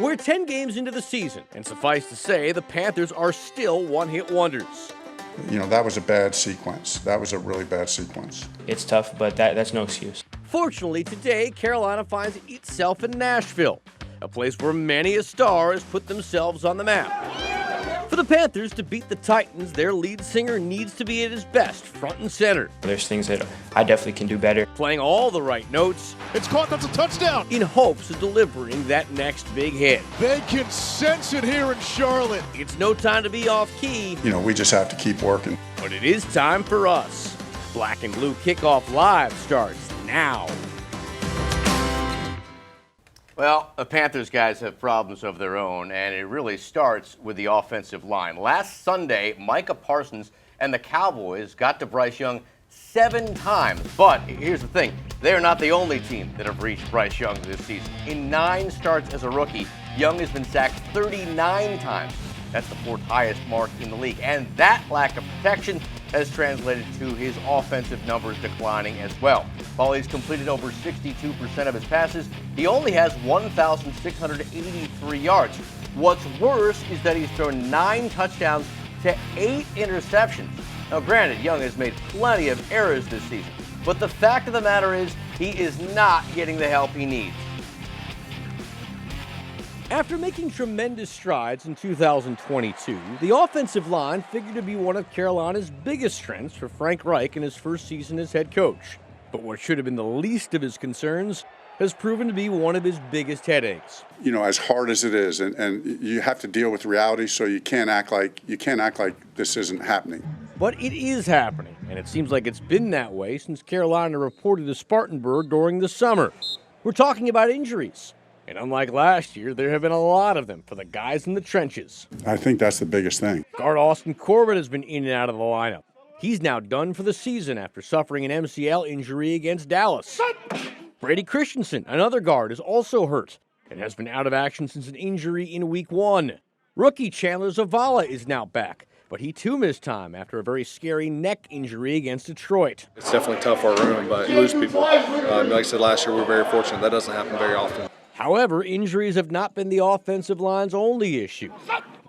We're 10 games into the season, and suffice to say, the Panthers are still one-hit wonders. You know, that was a bad sequence. That was a really bad sequence. It's tough, but that's no excuse. Fortunately, today, Carolina finds itself in Nashville, a place where many a star has put themselves on the map. For the Panthers to beat the Titans, their lead singer needs to be at his best, front and center. There's things that I definitely can do better. Playing all the right notes. It's caught, that's a touchdown. In hopes of delivering that next big hit. They can sense it here in Charlotte. It's no time to be off key. You know, we just have to keep working. But it is time for us. Black and Blue Kickoff Live starts now. Well, the Panthers guys have problems of their own, and it really starts with the offensive line. Last Sunday, Micah Parsons and the Cowboys got to Bryce Young 7 times. But here's the thing, they're not the only team that have reached Bryce Young this season. In 9 starts as a rookie, Young has been sacked 39 times. That's the 4th highest mark in the league. And that lack of protection has translated to his offensive numbers declining as well. While he's completed over 62% of his passes, he only has 1,683 yards. What's worse is that he's thrown 9 touchdowns to 8 interceptions. Now, granted, Young has made plenty of errors this season, but the fact of the matter is he is not getting the help he needs. After making tremendous strides in 2022, the offensive line figured to be one of Carolina's biggest strengths for Frank Reich in his first season as head coach. But what should have been the least of his concerns has proven to be one of his biggest headaches. You know, as hard as it is, and you have to deal with reality, so you can't act like this isn't happening. But it is happening, and it seems like it's been that way since Carolina reported to Spartanburg during the summer. We're talking about injuries. And unlike last year, there have been a lot of them for the guys in the trenches. I think that's the biggest thing. Guard Austin Corbett has been in and out of the lineup. He's now done for the season after suffering an MCL injury against Dallas. Brady Christensen, another guard, is also hurt and has been out of action since an injury in Week 1. Rookie Chandler Zavala is now back, but he too missed time after a very scary neck injury against Detroit. It's definitely tough for our room, but you lose people. Like I said last year, we were very fortunate. That doesn't happen very often. However, injuries have not been the offensive line's only issue.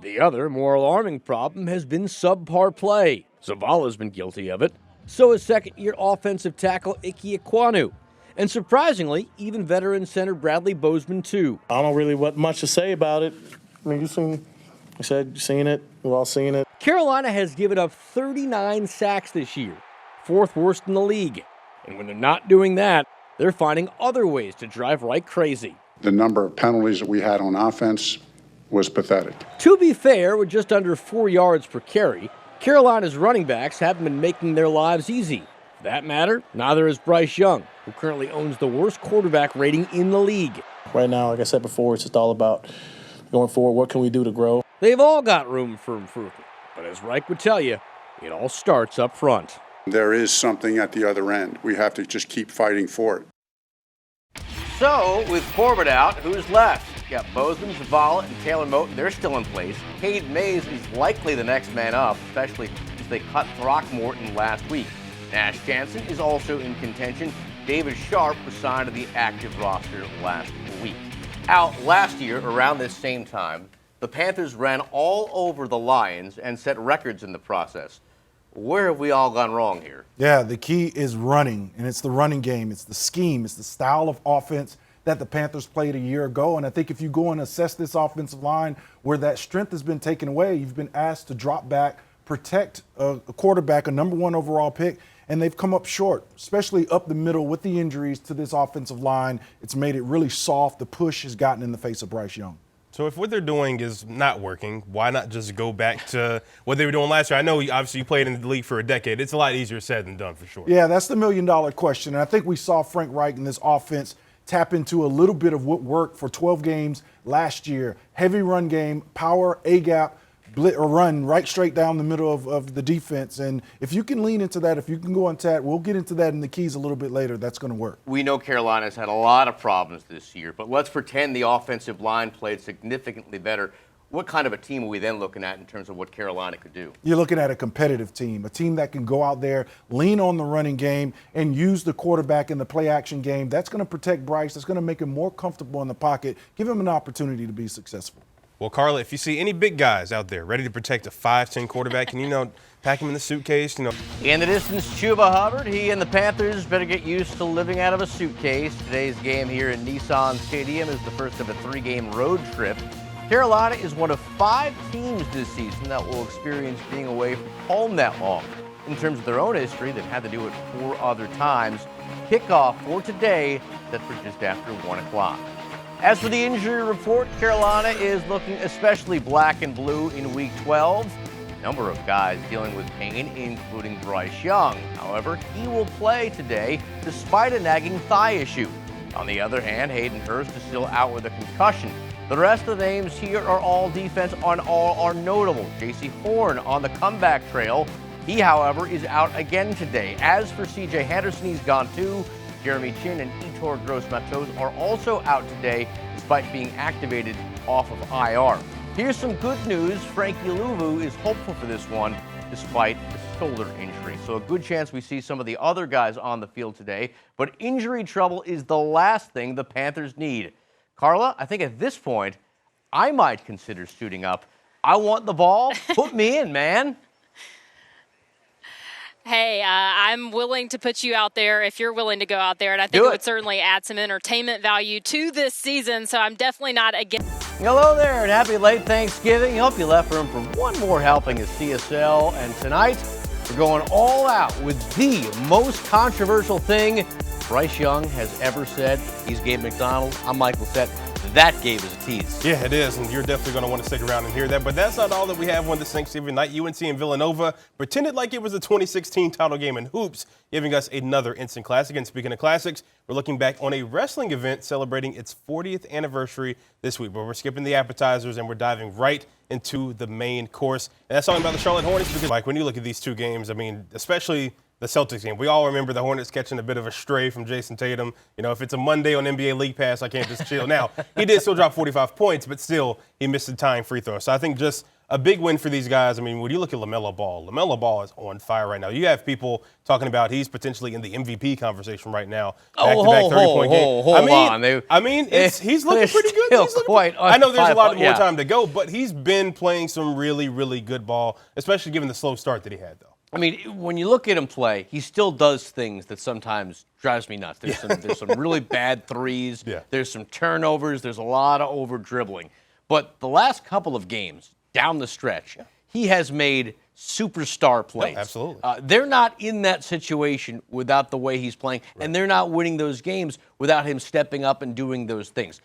The other, more alarming problem has been subpar play. Zavala's been guilty of it. So is second-year offensive tackle Ike Ekwonu. And surprisingly, even veteran center Bradley Bozeman, too. I don't really want much to say about it. I mean, you've seen it. We've all seen it. Carolina has given up 39 sacks this year, 4th worst in the league. And when they're not doing that, they're finding other ways to drive Reich crazy. The number of penalties that we had on offense was pathetic. To be fair, with just under 4 yards per carry, Carolina's running backs haven't been making their lives easy. For that matter, neither is Bryce Young, who currently owns the worst quarterback rating in the league. Right now, like I said before, it's just all about going forward. What can we do to grow? They've all got room for improvement. But as Reich would tell you, it all starts up front. There is something at the other end. We have to just keep fighting for it. So, with Corbett out, who's left? You got Bozeman, Zavala, and Taylor Moton. They're still in place. Cade Mays is likely the next man up, especially as they cut Throckmorton last week. Nash Jansen is also in contention. David Sharp was signed to the active roster last week. Out last year, around this same time, the Panthers ran all over the Lions and set records in the process. Where have we all gone wrong here? Yeah, the key is running, and it's the running game. It's the scheme. It's the style of offense that the Panthers played a year ago. And I think if you go and assess this offensive line where that strength has been taken away, you've been asked to drop back, protect a quarterback, a number 1 overall pick, and they've come up short, especially up the middle with the injuries to this offensive line. It's made it really soft. The push has gotten in the face of Bryce Young. So if what they're doing is not working, why not just go back to what they were doing last year? I know obviously you played in the league for a decade. It's a lot easier said than done for sure. Yeah, that's the million-dollar question. And I think we saw Frank Reich in this offense tap into a little bit of what worked for 12 games last year. Heavy run game, power, A-gap, or run right straight down the middle of the defense. And if you can lean into that, if you can go on that, we'll get into that in the keys a little bit later. That's going to work. We know Carolina's had a lot of problems this year, but let's pretend the offensive line played significantly better. what kind of a team are we then looking at in terms of what Carolina could do? You're looking at a competitive team, a team that can go out there, lean on the running game, and use the quarterback in the play action game. That's going to protect Bryce. That's going to make him more comfortable in the pocket, give him an opportunity to be successful. Well, Carla, if you see any big guys out there ready to protect a 5'10" quarterback, can pack him in the suitcase? In the distance, Chuba Hubbard. He and the Panthers better get used to living out of a suitcase. Today's game here in Nissan Stadium is the first of a 3-game road trip. Carolina is one of 5 teams this season that will experience being away from home that long. In terms of their own history, they've had to do it 4 other times. Kickoff for today, set for just after 1 o'clock. As for the injury report, Carolina is looking especially black and blue in Week 12. A number of guys dealing with pain, including Bryce Young. However, he will play today despite a nagging thigh issue. On the other hand, Hayden Hurst is still out with a concussion. The rest of the names here are all defense on all are notable. J.C. Horn on the comeback trail. He, however, is out again today. As for C.J. Henderson, he's gone too. Jeremy Chin and Etor Gross-Matos are also out today despite being activated off of IR. Here's some good news. Frankie Luvu is hopeful for this one despite the shoulder injury. So a good chance we see some of the other guys on the field today. But injury trouble is the last thing the Panthers need. Carla, I think at this point, I might consider suiting up. I want the ball. Put me in, man. Hey, I'm willing to put you out there if you're willing to go out there, and I think it would certainly add some entertainment value to this season, so I'm definitely not against. Hello there, and happy late Thanksgiving. Hope you left room for one more helping of CSL, and tonight we're going all out with the most controversial thing Bryce Young has ever said. He's Gabe McDonald. I'm Michael Sett. That gave us a tease. Yeah, it is, and you're definitely going to want to stick around and hear that. But that's not all that we have on this Thanksgiving night. UNC and Villanova pretended like it was the 2016 title game in hoops, giving us another instant classic. And speaking of classics, we're looking back on a wrestling event celebrating its 40th anniversary this week. But we're skipping the appetizers and we're diving right into the main course. And that's talking about the Charlotte Hornets because, Mike, when you look at these two games, I mean, especially the Celtics game. We all remember the Hornets catching a bit of a stray from Jason Tatum. If it's a Monday on NBA League Pass, I can't just chill. Now, he did still drop 45 points, but still, he missed the tying free throw. So I think just a big win for these guys. I mean, when you look at LaMelo Ball is on fire right now. You have people talking about he's potentially in the MVP conversation right now. Back-to-back 30-point game. He's looking pretty good. I know there's a lot more time to go, but he's been playing some really, really good ball, especially given the slow start that he had, though. I mean, when you look at him play, he still does things that sometimes drives me nuts. There's some really bad threes. Yeah. There's some turnovers. There's a lot of over-dribbling. But the last couple of games down the stretch, he has made superstar plays. No, absolutely. They're not in that situation without the way he's playing, and they're not winning those games without him stepping up and doing those things.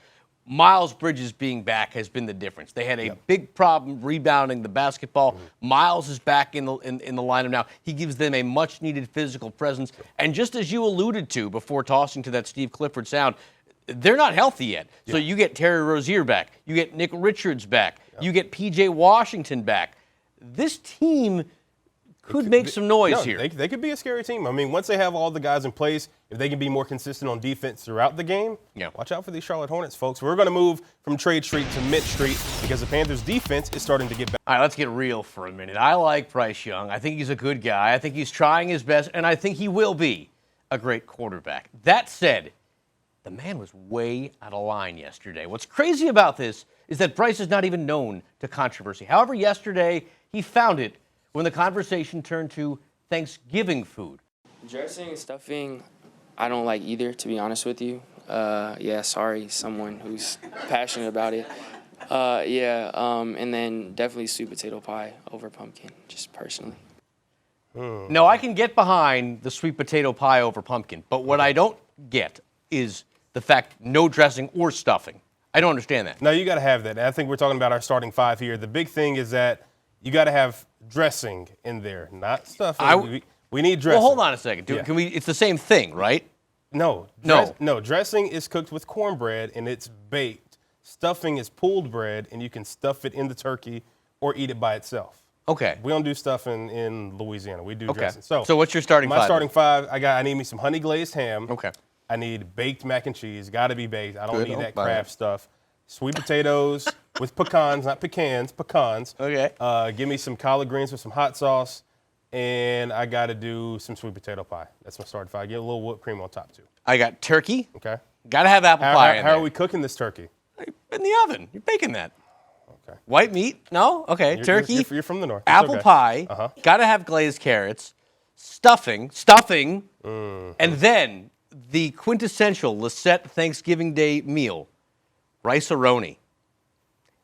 Miles Bridges being back has been the difference. They had a big problem rebounding the basketball. Miles is back in the lineup now. He gives them a much-needed physical presence. And just as you alluded to before tossing to that Steve Clifford sound, they're not healthy yet. So you get Terry Rozier back. You get Nick Richards back. You get P.J. Washington back. This team could make some noise here. They could be a scary team. I mean, once they have all the guys in place, if they can be more consistent on defense throughout the game, watch out for these Charlotte Hornets, folks. We're going to move from Trade Street to Mint Street because the Panthers' defense is starting to get better. All right, let's get real for a minute. I like Bryce Young. I think he's a good guy. I think he's trying his best, and I think he will be a great quarterback. That said, the man was way out of line yesterday. What's crazy about this is that Bryce is not even known to controversy. However, yesterday he found it when the conversation turned to Thanksgiving food. Dressing and stuffing, I don't like either, to be honest with you. Sorry, someone who's passionate about it. And then definitely sweet potato pie over pumpkin, just personally. No, I can get behind the sweet potato pie over pumpkin, but what I don't get is the fact no dressing or stuffing. I don't understand that. No, you got to have that. And I think we're talking about our starting 5 here. The big thing is that you got to have dressing in there, not stuffing. We need dressing. Well, hold on a second. Can we? It's the same thing, right? No. Dressing is cooked with cornbread and it's baked. Stuffing is pulled bread and you can stuff it in the turkey or eat it by itself. Okay. We don't do stuffing in Louisiana. We do dressing. So what's your starting 5? My starting 5, I need me some honey glazed ham. Okay. I need baked mac and cheese. Got to be baked. I don't need that Kraft stuff. sweet potatoes with pecans, not pecans, pecans. Okay. Give me some collard greens with some hot sauce, and I got to do some sweet potato pie. That's my starter pie. Get a little whipped cream on top, too. I got turkey. Okay. Got to have apple pie in How there. are we cooking this turkey? In the oven. You're baking that. Okay. White meat? No? Okay. You're- Turkey. You're from the north. It's Apple okay. pie. Uh-huh. Got to have glazed carrots. Stuffing. And then the quintessential Lisette Thanksgiving Day meal, rice-a-roni.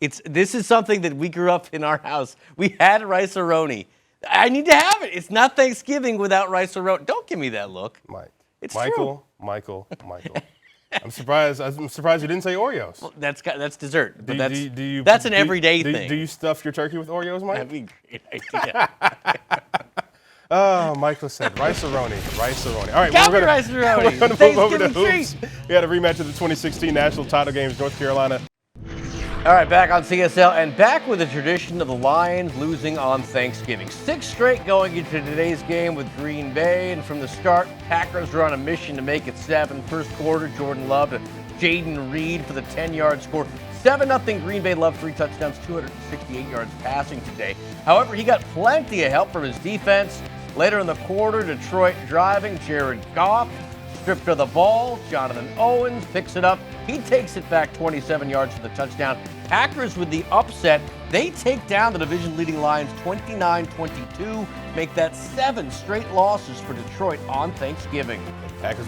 This is something that we grew up in our house. We had rice-a-roni. I need to have it. It's not Thanksgiving without rice-a-roni. Don't give me that look. It's true. Michael. I'm surprised you didn't say Oreos. Well, that's dessert. But Do that's an everyday thing. Do you stuff your turkey with Oreos, Mike? That'd be a great idea. Oh, Michael said rice-a-roni. All right, Got me we're rice-a-roni. going to move over to Thanksgiving hoops. We had a rematch of the 2016 national title games, North Carolina. All right, back on CSL and back with the tradition of the Lions losing on Thanksgiving. 6 straight going into today's game with Green Bay, and from the start, Packers were on a mission to make it 7. First quarter, Jordan Love to Jaden Reed for the 10-yard score. 7-0 Green Bay. Love 3 touchdowns, 268 yards passing today. However, he got plenty of help from his defense. Later in the quarter, Detroit driving. Jared Goff stripped of the ball. Jonathan Owens picks it up. He takes it back 27 yards for the touchdown. Packers with the upset. They take down the division-leading Lions 29-22, make that 7 straight losses for Detroit on Thanksgiving. Packers